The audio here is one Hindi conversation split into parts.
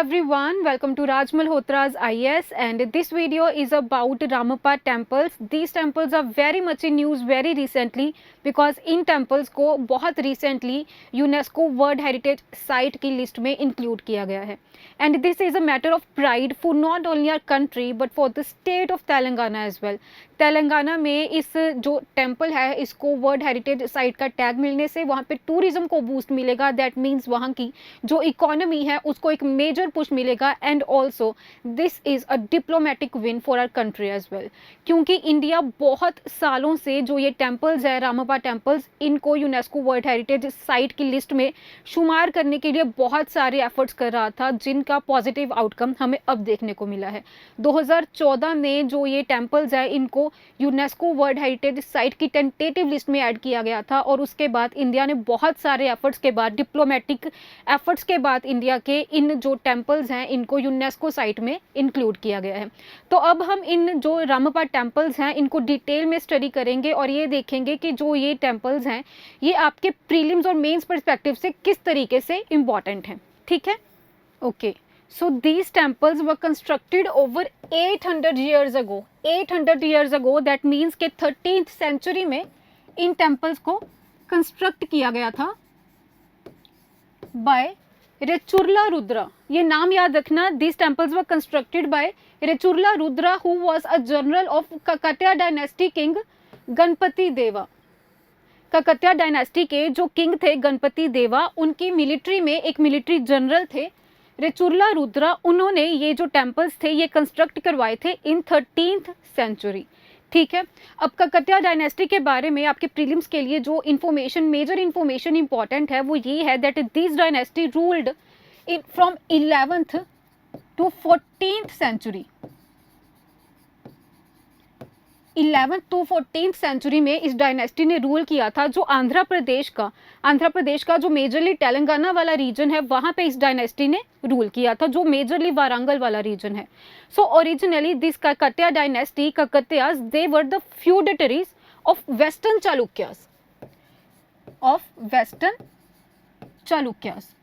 everyone, welcome to Raj Malhotra's IS, and this video is about Ramappa temples. These temples are very much in news very recently because in temples को बहुत recently UNESCO World Heritage Site की list में include किया गया है. And this is a matter of pride for not only our country but for the state of Telangana as well. Telangana में इस जो टेम्पल है इसको वर्ल्ड हेरिटेज साइट का टैग मिलने से वहाँ पे टूरिज्म को बूस्ट मिलेगा. दैट मीन्स वहाँ की जो इकोनॉमी है उसको एक मेजर पुश मिलेगा. And also this is a diplomatic win for our country as well, क्योंकि इंडिया बहुत सालों से जो ये टेम्पल्स है रामप्पा टेम्पल्स, इनको यूनेस्को वर्ल्ड हेरिटेज साइट की लिस्ट में शुमार करने के लिए बहुत सारे एफर्ट्स कर रहा था, जिनका पॉजिटिव आउटकम हमें अब देखने को मिला है. 2014 में जो ये टेम्पल्स है इनको यूनेस्को वर्ल्ड हेरिटेज साइट की टेंटेटिव लिस्ट में ऐड किया गया था, और उसके बाद इंडिया ने बहुत सारे एफर्ट्स के बाद, डिप्लोमेटिक एफर्ट्स के बाद इंडिया के इन जो टेम्पल्स हैं इनको यूनेस्को साइट में इंक्लूड किया गया है. तो अब हम इन जो रामप्पा टेम्पल्स हैं इनको डिटेल में स्टडी करेंगे और ये देखेंगे कि जो ये टेम्पल्स हैं ये आपके प्रीलिम्स और मेंस पर्सपेक्टिव से किस तरीके से इम्पॉर्टेंट हैं. ठीक है, okay. So these temples were constructed over 800 years ago. 800 years ago, that means कि 13th century में इन temples को construct किया गया था by रेचुरला रुद्रा. ये नाम याद रखना. These temples were constructed by रेचुरला Rudra, who was a general of Kakatiya dynasty king Ganpati देवा. ककतिया डायनेस्टी के जो किंग थे गणपति देवा, उनकी मिलिट्री में एक मिलिट्री जनरल थे रेचुरला रुद्रा. उन्होंने ये जो टेम्पल्स थे ये कंस्ट्रक्ट करवाए थे इन 13th सेंचुरी. ठीक है, अब ककतिया डायनेस्टी के बारे में आपके प्रीलिम्स के लिए जो इन्फॉर्मेशन, मेजर इन्फॉर्मेशन इंपॉर्टेंट है वो ये है that this dynasty ruled in from 11th to 14th century. 11th to 14th century में इस डायनेस्टी ने रूल किया था. जो आंध्र प्रदेश का जो मेजरली तेलंगाना वाला रीजन है वहाँ पे इस डायनेस्टी ने रूल किया था, जो मेजरली वारंगल वाला रीजन है. So originally this Kakatiya dynasty, Kakatiyas, they were the feudatories of Western Chalukyas.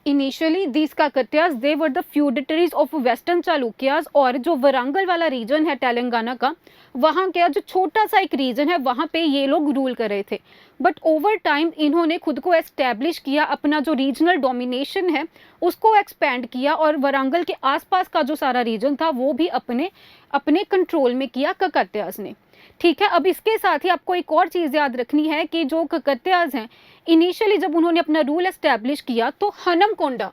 Initially these Kakatiyas they were the feudatories of Western Chalukyas. और जो वारंगल वाला रीजन है तेलंगाना का, वहाँ का जो छोटा सा एक रीजन है वहाँ पे ये लोग रूल कर रहे थे. बट ओवर टाइम इन्होंने खुद को एस्टेब्लिश किया, अपना जो रीजनल डोमिनेशन है उसको एक्सपेंड किया, और वारंगल के आसपास का जो सारा रीजन था वो भी अपने कंट्रोल में किया ककतियाज ने. ठीक है, अब इसके साथ ही आपको एक और चीज़ याद रखनी है कि जो ककतियाज हैं इनिशियली जब उन्होंने अपना रूल एस्टैब्लिश किया तो Hanamkonda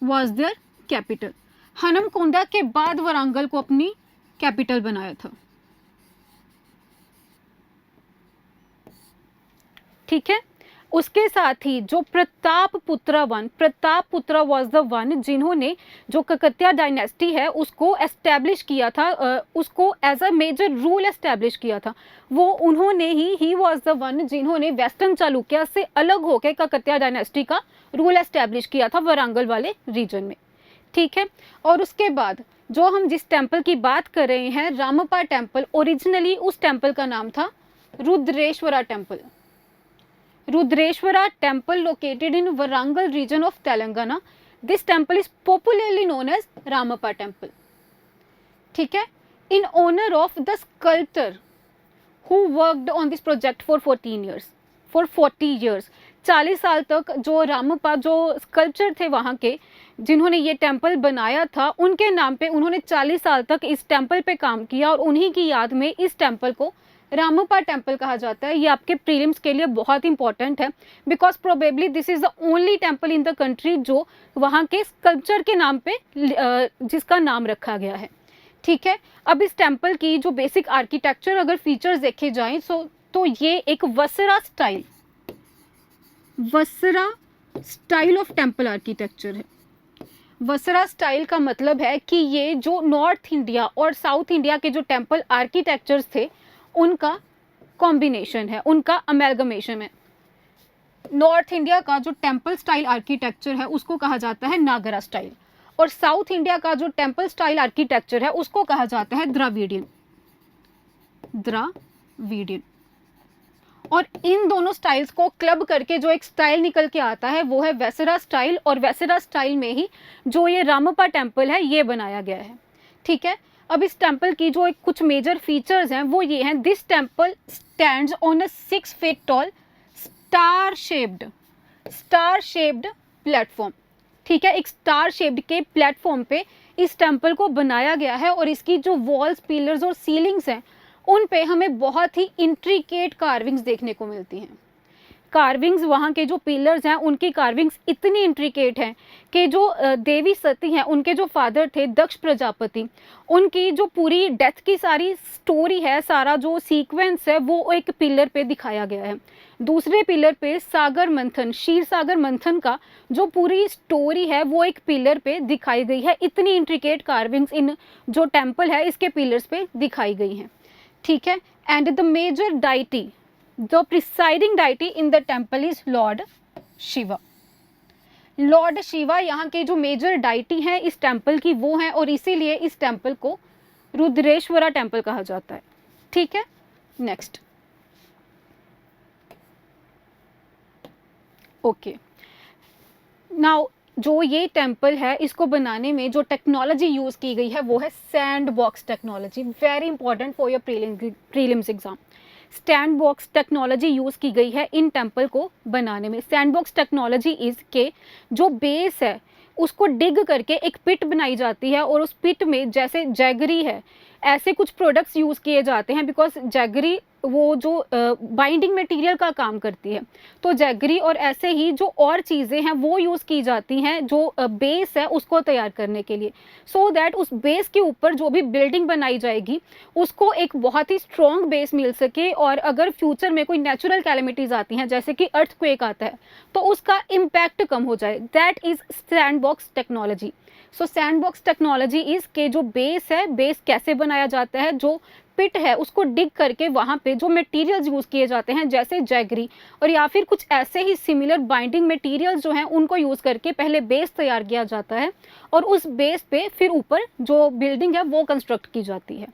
was their capital. Hanamkonda के बाद वारंगल को अपनी कैपिटल बनाया था. ठीक है, उसके साथ ही जो प्रतापपुत्रा वाज द वन जिन्होंने जो ककतिया डायनेस्टी है उसको एस्टैब्लिश किया था, उसको as a major rule establish किया था. वो उन्होंने ही वाज द वन जिन्होंने वेस्टर्न चालुक्या से अलग होकर ककतिया डायनेस्टी का रूल एस्टैब्लिश किया था वारंगल वाले रीजन में. ठीक है, और उसके बाद जो हम जिस टेम्पल की बात कर रहे हैं रामप्पा टेम्पल, ओरिजिनली उस टेम्पल का नाम था Rudreshwara temple. Rudreshwara temple located in Warangal region of Telangana. This temple is popularly known as Ramappa temple. ठीक है, in honor of the sculptor who worked on this project for 40 years. 40 साल तक जो रामप्पा जो स्कल्पचर थे वहाँ के जिन्होंने ये टेम्पल बनाया था, उनके नाम पे उन्होंने 40 साल तक इस टेम्पल पे काम किया, और उन्हीं की याद में इस टेम्पल को रामप्पा टेम्पल कहा जाता है. ये आपके प्रीलिम्स के लिए बहुत इंपॉर्टेंट है because probably this is the only temple in the country जो वहाँ के स्कल्पचर के नाम पे जिसका नाम रखा गया है. ठीक है, अब इस टेम्पल की जो बेसिक आर्किटेक्चर अगर फीचर्स देखे जाएं तो ये एक वसरा स्टाइल ऑफ टेम्पल आर्किटेक्चर है. वसरा स्टाइल का मतलब है कि ये जो नॉर्थ इंडिया और साउथ इंडिया के जो टेम्पल आर्किटेक्चर्स थे उनका कॉम्बिनेशन है, उनका अमेलगमेशन है. नॉर्थ इंडिया का जो टेम्पल स्टाइल आर्किटेक्चर है उसको कहा जाता है नागरा स्टाइल, और साउथ इंडिया का जो टेम्पल स्टाइल आर्किटेक्चर है उसको कहा जाता है द्रविडियन. द्रविडियन। और इन दोनों स्टाइल्स को क्लब करके जो एक स्टाइल निकल के आता है वो है वेसरा स्टाइल, और वेसरा स्टाइल में ही जो ये रामप्पा टेम्पल है ये बनाया गया है। ठीक है, अब इस टेम्पल की जो एक कुछ मेजर फीचर्स हैं वो ये हैं। This temple stands on a 6 feet tall star shaped platform. ठीक है, एक स्टार शेप्ड के प्लेटफॉर्म पे इस टेम्पल को बनाया गया है, और इसकी जो वॉल्स, पिलर्स और सीलिंग्स हैं उन पे हमें बहुत ही इंट्रिकेट कार्विंग्स देखने को मिलती हैं। कार्विंग्स, वहाँ के जो पिलर्स हैं उनकी कार्विंग्स इतनी इंट्रिकेट हैं कि जो देवी सती हैं, उनके जो फादर थे दक्ष प्रजापति, उनकी जो पूरी डेथ की सारी स्टोरी है, सारा जो सीक्वेंस है वो एक पिलर पे दिखाया गया है। दूसरे पिलर पे सागर मंथन, क्षीर सागर मंथन का जो पूरी स्टोरी है वो एक पिलर पे दिखाई गई है। इतनी इंट्रिकेट कार्विंग्स इन जो टेम्पल है इसके पिलर्स पे दिखाई गई हैं। ठीक है, and the major deity, the presiding deity in the temple is Lord Shiva. Lord Shiva यहाँ के जो मेजर डाइटी हैं इस टेम्पल की वो हैं, और इसीलिए इस टेम्पल को रुद्रेश्वरा टेम्पल कहा जाता है। ठीक है, नेक्स्ट। ओके, नाउ जो ये टेम्पल है इसको बनाने में जो टेक्नोलॉजी यूज़ की गई है वो है sand box technology. Very important for your prelims exam. Sand box technology use की गई है इन टेम्पल को बनाने में। सैंड बॉक्स टेक्नोलॉजी इज़ के जो बेस है उसको डिग करके एक पिट बनाई जाती है, और उस पिट में जैसे जैगरी है ऐसे कुछ प्रोडक्ट्स यूज़ किए जाते हैं, बिकॉज जैगरी वो जो बाइंडिंग मटेरियल का काम करती है, तो जैगरी और ऐसे ही जो और चीज़ें हैं वो यूज़ की जाती हैं जो बेस है उसको तैयार करने के लिए, सो दैट उस बेस के ऊपर जो भी बिल्डिंग बनाई जाएगी उसको एक बहुत ही स्ट्रॉन्ग बेस मिल सके, और अगर फ्यूचर में कोई नेचुरल कैलेमिटीज़ आती हैं जैसे कि अर्थक्वेक आता है तो उसका इम्पैक्ट कम हो जाए। That is sandbox technology. So sandbox technology is के जो बेस है, बेस कैसे बनाया जाता है, जो पिट है उसको डिग करके वहाँ पे जो मटेरियल्स यूज़ किए जाते हैं जैसे जैगरी और या फिर कुछ ऐसे ही सिमिलर बाइंडिंग मटेरियल्स जो हैं उनको यूज़ करके पहले बेस तैयार किया जाता है, और उस बेस पे फिर ऊपर जो बिल्डिंग है वो कंस्ट्रक्ट की जाती है।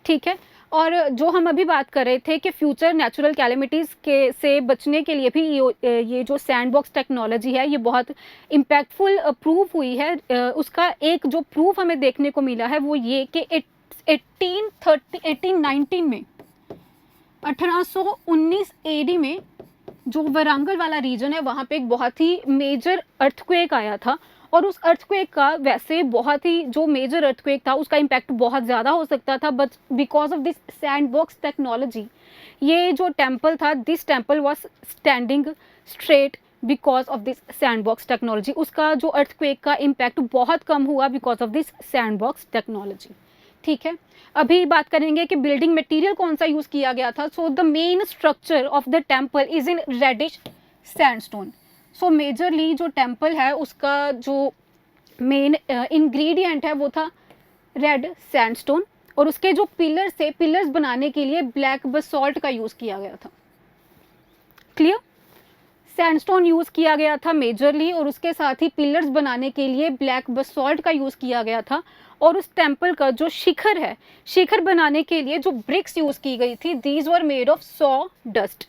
ठीक है, और जो हम अभी बात कर रहे थे कि फ्यूचर नेचुरल कैलेमिटीज़ के से बचने के लिए भी ये जो सैंडबॉक्स टेक्नोलॉजी है ये बहुत इम्पैक्टफुल प्रूफ हुई है। उसका एक जो प्रूफ हमें देखने को मिला है वो ये कि 1819 में 1819 एडी में जो वरांगल वाला रीजन है वहाँ पे एक बहुत ही मेजर अर्थक्वेक आया था, और उस अर्थक्वेक का वैसे बहुत ही जो मेजर अर्थक्वेक था उसका इम्पैक्ट बहुत ज़्यादा हो सकता था, but because of this sandbox technology ये जो टेम्पल था, this temple was standing straight because of this sandbox technology. उसका जो अर्थक्वेक का इम्पैक्ट बहुत कम हुआ because of this sandbox technology. ठीक है, अभी बात करेंगे कि बिल्डिंग मटेरियल कौन सा यूज़ किया गया था। So the main structure of the temple is in reddish sandstone. So majorly जो टेम्पल है उसका जो मेन इंग्रेडिएंट है वो था रेड सैंडस्टोन, और उसके जो पिलर्स थे, पिलर्स बनाने के लिए ब्लैक बसॉल्ट का यूज़ किया गया था। क्लियर, सैंडस्टोन यूज़ किया गया था मेजरली, और उसके साथ ही पिलर्स बनाने के लिए ब्लैक बसॉल्ट का यूज़ किया गया था। और उस टेम्पल का जो शिखर है, शिखर बनाने के लिए जो ब्रिक्स यूज़ की गई थी, these were made of saw dust.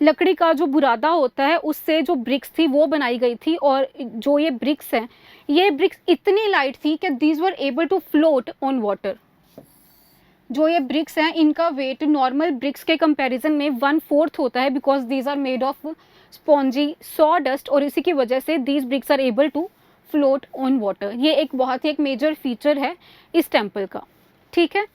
लकड़ी का जो बुरादा होता है उससे जो ब्रिक्स थी वो बनाई गई थी, और जो ये ब्रिक्स हैं ये ब्रिक्स इतनी लाइट थी कि these were able to float on water. जो ये ब्रिक्स हैं इनका वेट नॉर्मल ब्रिक्स के कंपैरिजन में 1/4 होता है, because these are made of spongy saw dust, और इसी की वजह से these bricks are able to float on water. ये एक बहुत ही एक मेजर फीचर है इस टेम्पल का। ठीक है,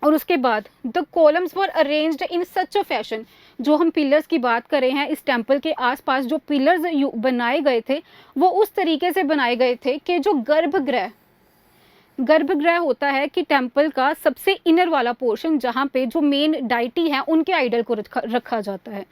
और उसके बाद the columns were arranged in such a fashion. जो हम पिलर्स की बात कर रहे हैं, इस टेम्पल के आसपास जो पिलर्स बनाए गए थे वो उस तरीके से बनाए गए थे कि जो गर्भगृह होता है कि टेम्पल का सबसे इनर वाला पोर्शन जहाँ पे जो मेन डाइटी है उनके आइडल को रखा जाता है।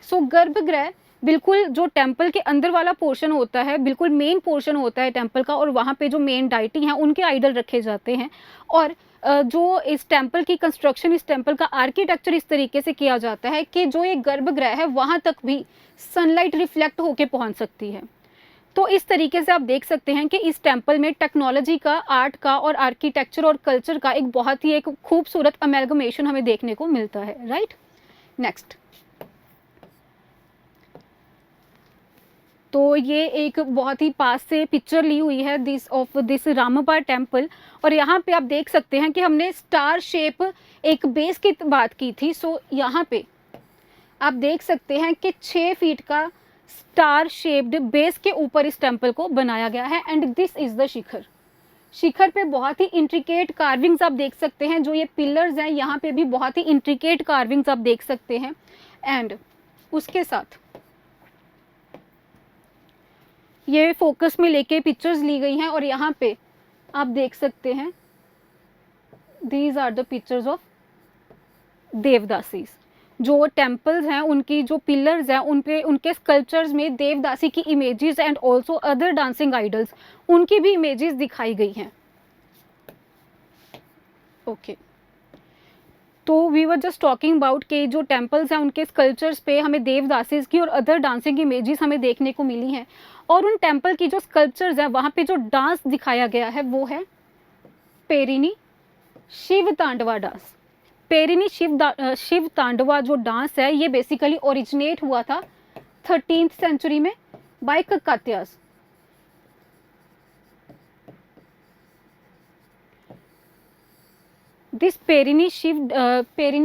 सो गर्भगृह बिल्कुल जो टेम्पल के अंदर वाला पोर्शन होता है, बिल्कुल मेन पोर्शन होता है टेम्पल का, और वहाँ पे जो मेन डाइटी हैं उनके आइडल रखे जाते हैं। और जो इस टेम्पल की कंस्ट्रक्शन, इस टेम्पल का आर्किटेक्चर इस तरीके से किया जाता है कि जो ये गर्भगृह है वहाँ तक भी सनलाइट रिफ्लेक्ट होके पहुँच सकती है। तो इस तरीके से आप देख सकते हैं कि इस टेम्पल में टेक्नोलॉजी का, आर्ट का और आर्किटेक्चर और कल्चर का एक बहुत ही एक खूबसूरत अमेलगमेशन हमें देखने को मिलता है, राइट। नेक्स्ट, तो ये एक बहुत ही पास से पिक्चर ली हुई है दिस रामप्पा टेम्पल, और यहाँ पे आप देख सकते हैं कि हमने स्टार शेप एक बेस की बात की थी। सो यहाँ पे आप देख सकते हैं कि 6 फीट का स्टार शेप्ड बेस के ऊपर इस टेम्पल को बनाया गया है, एंड दिस इज द शिखर। शिखर पे बहुत ही इंट्रिकेट कार्विंग्स आप देख सकते हैं, जो ये पिलर्स हैं यहाँ पे भी बहुत ही इंट्रिकेट कार्विंग्स आप देख सकते हैं। एंड उसके साथ ये फोकस में लेके पिक्चर्स ली गई हैं, और यहाँ पे आप देख सकते हैं these are the pictures of devadasis. जो टेम्पल्स हैं उनकी जो पिलर्स हैं उन पे उनके स्कल्पचर्स में देवदासी की images and also other dancing idols उनकी भी इमेजेस दिखाई गई हैं। ओके, तो we were just talking about के जो टेम्पल्स हैं उनके स्कल्पचर्स पे हमें देवदासीज की और अदर डांसिंग इमेजेस हमें देखने को मिली हैं, और उन टेम्पल की जो स्कल्पचर्स हैं वहाँ पे जो डांस दिखाया गया है वो है पेरिनी शिव तांडवा डांस। पेरिनी शिव तांडवा जो डांस है ये बेसिकली ओरिजिनेट हुआ था 13th सेंचुरी में by Kakatiyas. This Perini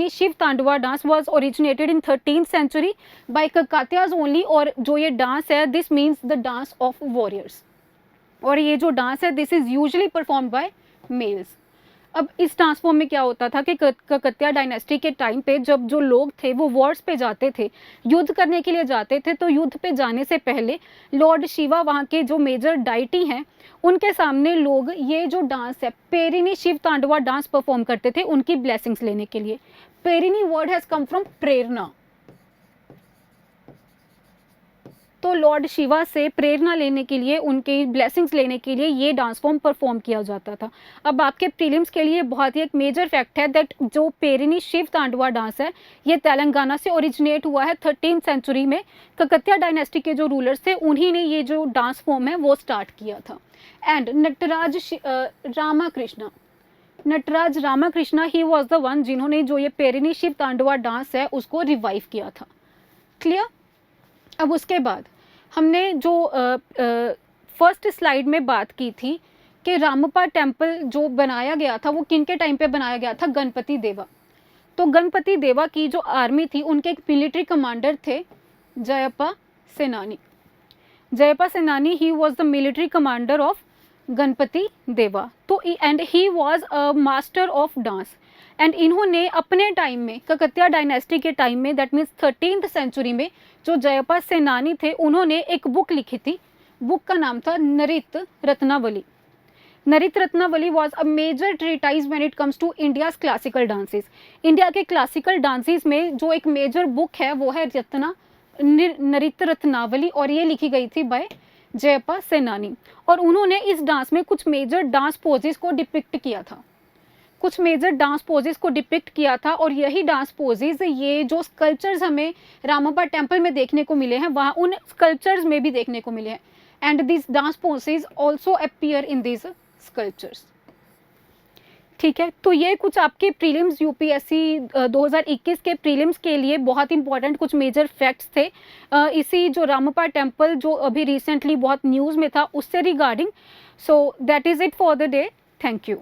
Shiv Tandava dance was originated in 13th century by Kakatiyas only, और जो ये डांस है this means the dance of warriors, और ये जो डांस है this is usually performed by males। अब इस डांस फॉर्म में क्या होता था कि ककतिया डायनेस्टी के टाइम पे जब जो लोग थे वो वॉर्स पे जाते थे, युद्ध करने के लिए जाते थे, तो युद्ध पे जाने से पहले लॉर्ड शिवा वहाँ के जो मेजर डाइटी हैं उनके सामने लोग ये जो डांस है पेरिनी शिव तांडवा डांस परफॉर्म करते थे उनकी ब्लेसिंग्स लेने के लिए। Perini word has come from prerna, तो लॉर्ड शिवा से प्रेरणा लेने के लिए, उनकी ब्लेसिंग्स लेने के लिए ये डांस फॉर्म परफॉर्म किया जाता था। अब आपके प्रीलिम्स के लिए बहुत ही एक मेजर फैक्ट है दैट जो पेरिनी शिव तांडवा डांस है ये तेलंगाना से ओरिजिनेट हुआ है 13th सेंचुरी में। ककतिया डायनेस्टी के जो रूलर्स थे उन्हीं ने ये जो डांस फॉर्म है वो स्टार्ट किया था। And Nataraja Ramakrishna he was the one जिन्होंने जो ये पेरिनी शिव तांडवा डांस है उसको रिवाइव किया था। क्लियर। अब उसके बाद हमने जो फर्स्ट स्लाइड में बात की थी कि रामप्पा टेम्पल जो बनाया गया था वो किन के टाइम पे बनाया गया था, गणपति देवा। तो गणपति देवा की जो आर्मी थी उनके एक मिलिट्री कमांडर थे जयप्पा सेनानी। जयप्पा सेनानी ही was the military commander of Ganpati देवा। तो and he was a master of dance, and इन्होंने अपने टाइम में ककतिया डायनेस्टी के टाइम में दैट मीन्स 13th सेंचुरी में जो जयप्पा सेनानी थे उन्होंने एक बुक लिखी थी। बुक का नाम था Nritta Ratnavali. Nritta Ratnavali was a major treatise when it comes to India's classical dances. India के क्लासिकल डांसेस में जो एक मेजर बुक है वो है नरित रत्नावली, और ये लिखी गई थी बाय जयप्पा सेनानी। और उन्होंने इस डांस में कुछ मेजर डांस पोजेस को डिपिक्ट किया था, कुछ मेजर डांस पोजेस को डिपिक्ट किया था, और यही डांस पोजेस ये जो स्कल्पचर्स हमें रामप्पा टेम्पल में देखने को मिले हैं वहाँ उन स्कल्पचर्स में भी देखने को मिले हैं। And this dance poses also appear in this sculptures. ठीक है, तो ये कुछ आपके प्रीलिम्स यूपीएससी 2021 के प्रीलिम्स के लिए बहुत इंपॉर्टेंट कुछ मेजर फैक्ट्स थे इसी जो रामप्पा टेम्पल जो अभी रिसेंटली बहुत न्यूज़ में था उससे regarding. So that is it for the day. Thank you.